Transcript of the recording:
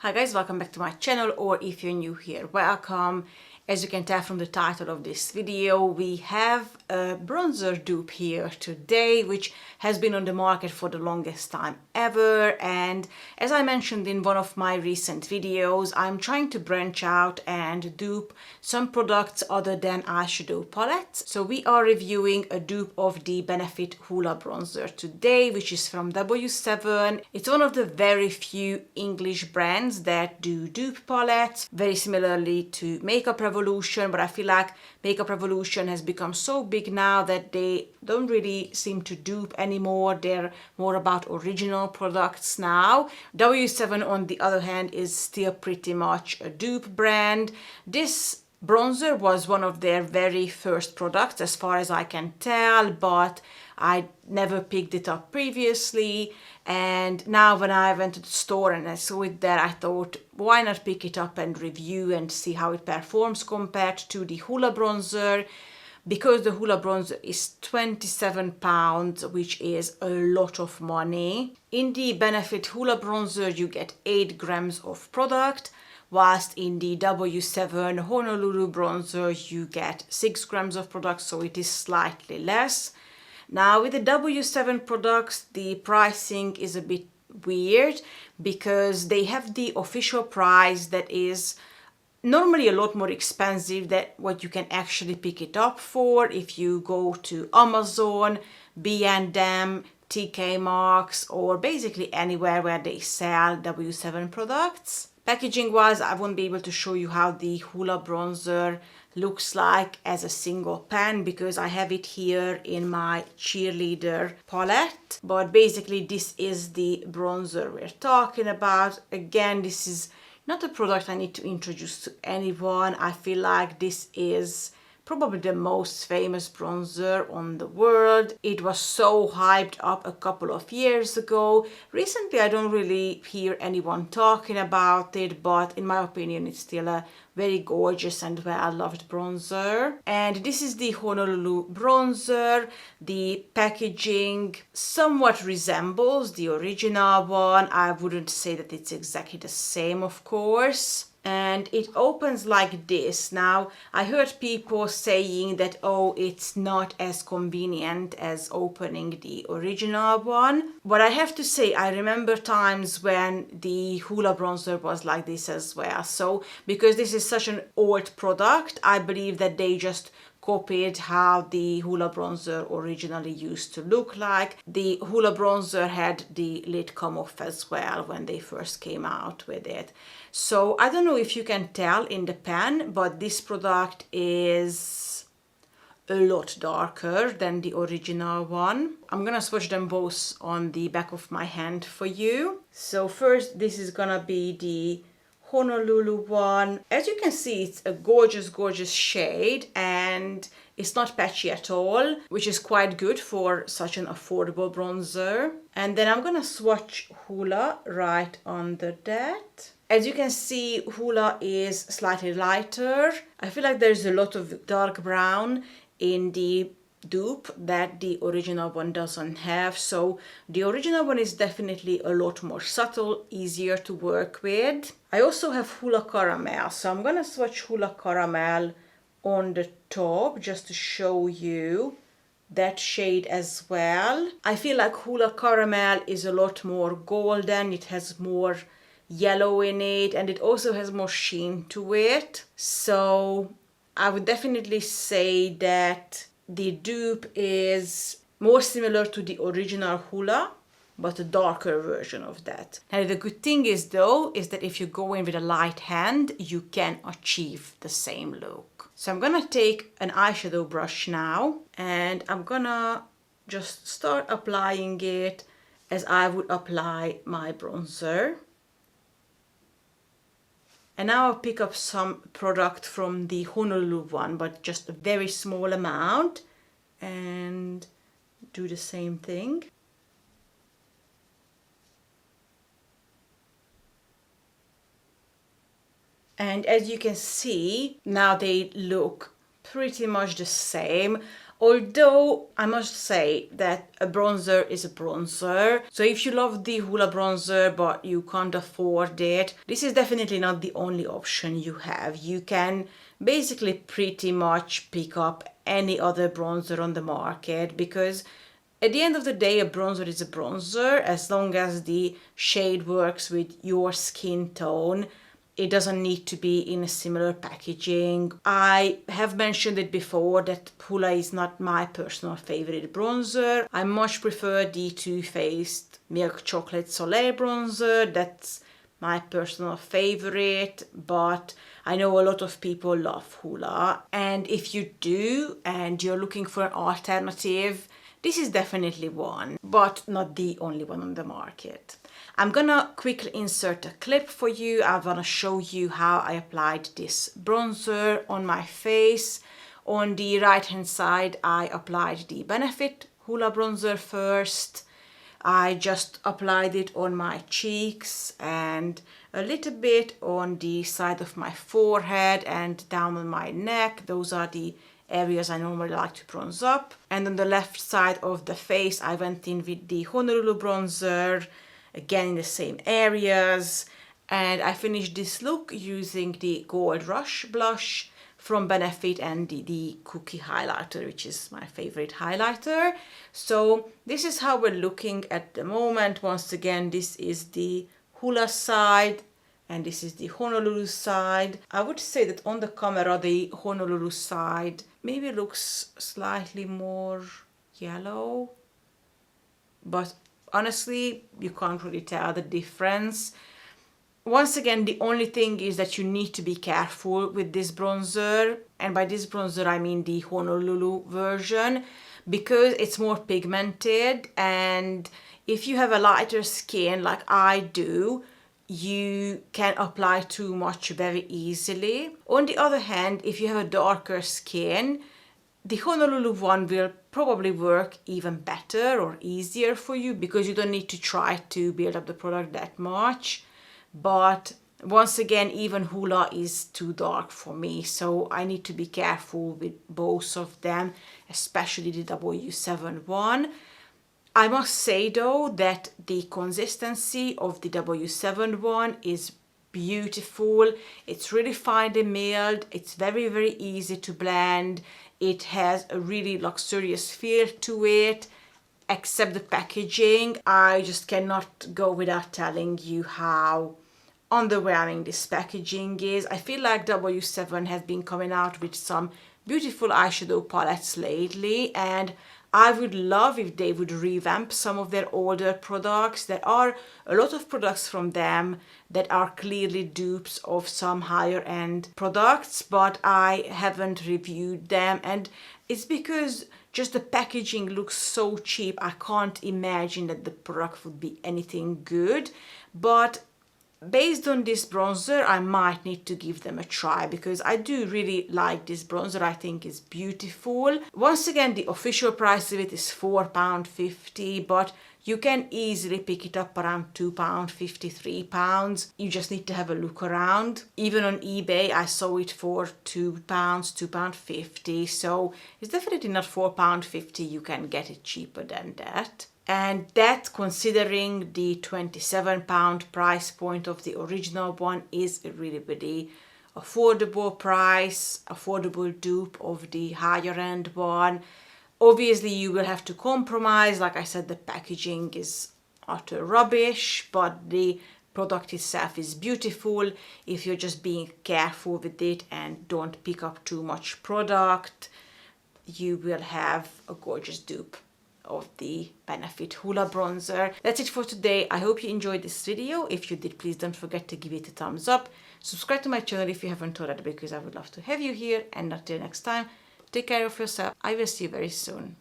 Hi guys, welcome back to my channel, or if you're new here, welcome. As you can tell from the title of this video, we have a bronzer dupe here today, which has been on the market for the longest time ever. And as I mentioned in one of my recent videos, I'm trying to branch out and dupe some products other than eyeshadow palettes. So we are reviewing a dupe of the Benefit Hoola bronzer today, which is from W7. It's one of the very few English brands that do dupe palettes, very similarly to Makeup Revolution, but I feel like Makeup Revolution has become so big now that they don't really seem to dupe anymore. They're more about original products now. W7, on the other hand, is still pretty much a dupe brand. This bronzer was one of their very first products as far as I can tell, but I never picked it up previously, and now when I went to the store and I saw it there, I thought, why not pick it up and review and see how it performs compared to the Hoola bronzer, because the Hoola bronzer is £27, which is a lot of money. In the Benefit Hoola bronzer you get 8 grams of product, whilst in the W7 Honolulu bronzer you get 6 grams of product, so it is slightly less. Now with the W7 products, the pricing is a bit weird because they have the official price that is normally a lot more expensive than what you can actually pick it up for if you go to Amazon, B&M, TK Maxx, or basically anywhere where they sell W7 products. Packaging wise, I won't be able to show you how the Hoola bronzer looks like as a single pan because I have it here in my cheerleader palette. But basically this is the bronzer we're talking about. Again, this is not a product I need to introduce to anyone. I feel like this is probably the most famous bronzer on the world. It was so hyped up a couple of years ago. Recently I don't really hear anyone talking about it, but in my opinion it's still a very gorgeous and well-loved bronzer. And this is the Honolulu bronzer. The packaging somewhat resembles the original one. I wouldn't say that it's exactly the same, of course. And it opens like this. Now, I heard people saying that, oh, it's not as convenient as opening the original one. But I have to say, I remember times when the Hoola bronzer was like this as well. So, because this is such an old product, I believe that they just copied how the Hoola bronzer originally used to look like. The Hoola bronzer had the lid come off as well when they first came out with it. So I don't know if you can tell in the pan, but this product is a lot darker than the original one. I'm gonna swatch them both on the back of my hand for you. So first, this is gonna be the Honolulu one. As you can see, it's a gorgeous shade and it's not patchy at all, which is quite good for such an affordable bronzer. And then I'm gonna swatch Hoola right under that. As you can see, Hoola is slightly lighter. I feel like there's a lot of dark brown in the dupe that the original one doesn't have. So the original one is definitely a lot more subtle, easier to work with. I also have Hoola Caramel, so I'm gonna swatch Hoola Caramel on the top just to show you that shade as well. I feel like Hoola Caramel is a lot more golden, it has more yellow in it, and it also has more sheen to it. So I would definitely say that the dupe is more similar to the original Hoola, but a darker version of that. Now the good thing is though, is that if you go in with a light hand, you can achieve the same look. So I'm gonna take an eyeshadow brush now, and I'm gonna just start applying it as I would apply my bronzer. And now I'll pick up some product from the Honolulu one, but just a very small amount, and do the same thing. And as you can see, now they look pretty much the same. Although I must say that a bronzer is a bronzer. So if you love the Hoola bronzer but you can't afford it, this is definitely not the only option you have. You can basically pretty much pick up any other bronzer on the market, because at the end of the day, a bronzer is a bronzer. As long as the shade works with your skin tone, it doesn't need to be in a similar packaging. I have mentioned it before that Hoola is not my personal favorite bronzer. I much prefer the Too Faced Milk Chocolate Soleil bronzer. That's my personal favorite, but I know a lot of people love Hoola. And if you do and you're looking for an alternative, this is definitely one, but not the only one on the market. I'm gonna quickly insert a clip for you. I wanna show you how I applied this bronzer on my face. On the right hand side, I applied the Benefit Hoola bronzer first. I just applied it on my cheeks and a little bit on the side of my forehead and down on my neck. Those are the areas I normally like to bronze up. And on the left side of the face, I went in with the Honolulu bronzer, again in the same areas. And I finished this look using the Gold Rush blush from Benefit and the Cookie highlighter, which is my favorite highlighter. So this is how we're looking at the moment. Once again, this is the Hoola side and this is the Honolulu side. I would say that on the camera, the Honolulu side maybe looks slightly more yellow, but honestly, you can't really tell the difference. Once again, the only thing is that you need to be careful with this bronzer, and by this bronzer I mean the Honolulu version, because it's more pigmented, and if you have a lighter skin like I do, you can apply too much very easily. On the other hand, if you have a darker skin, the Honolulu one will probably work even better or easier for you, because you don't need to try to build up the product that much. But once again, even Hoola is too dark for me, so I need to be careful with both of them, especially the W7 one. I must say though that the consistency of the W7 one is beautiful. It's really finely milled, it's very, very easy to blend, it has a really luxurious feel to it. Except the packaging, I just cannot go without telling you how underwhelming this packaging is. I feel like W7 has been coming out with some beautiful eyeshadow palettes lately, and I would love if they would revamp some of their older products. There are a lot of products from them that are clearly dupes of some higher end products, but I haven't reviewed them, and it's because just the packaging looks so cheap. I can't imagine that the product would be anything good. But based on this bronzer, I might need to give them a try, because I do really like this bronzer. I think it's beautiful. Once again, the official price of it is £4.50, but you can easily pick it up around £2.50, £3. You just need to have a look around. Even on eBay, I saw it for £2, £2.50. So it's definitely not £4.50. You can get it cheaper than that. And that, considering the £27 price point of the original one, is a really, really affordable price, affordable dupe of the higher end one. Obviously, you will have to compromise. Like I said, the packaging is utter rubbish, but the product itself is beautiful if you're just being careful with it and don't pick up too much product. You will have a gorgeous dupe of the Benefit Hoola bronzer. That's it for today. I hope you enjoyed this video. If you did, please don't forget to give it a thumbs up. Subscribe to my channel if you haven't already, because I would love to have you here. And until next time, take care of yourself. I will see you very soon.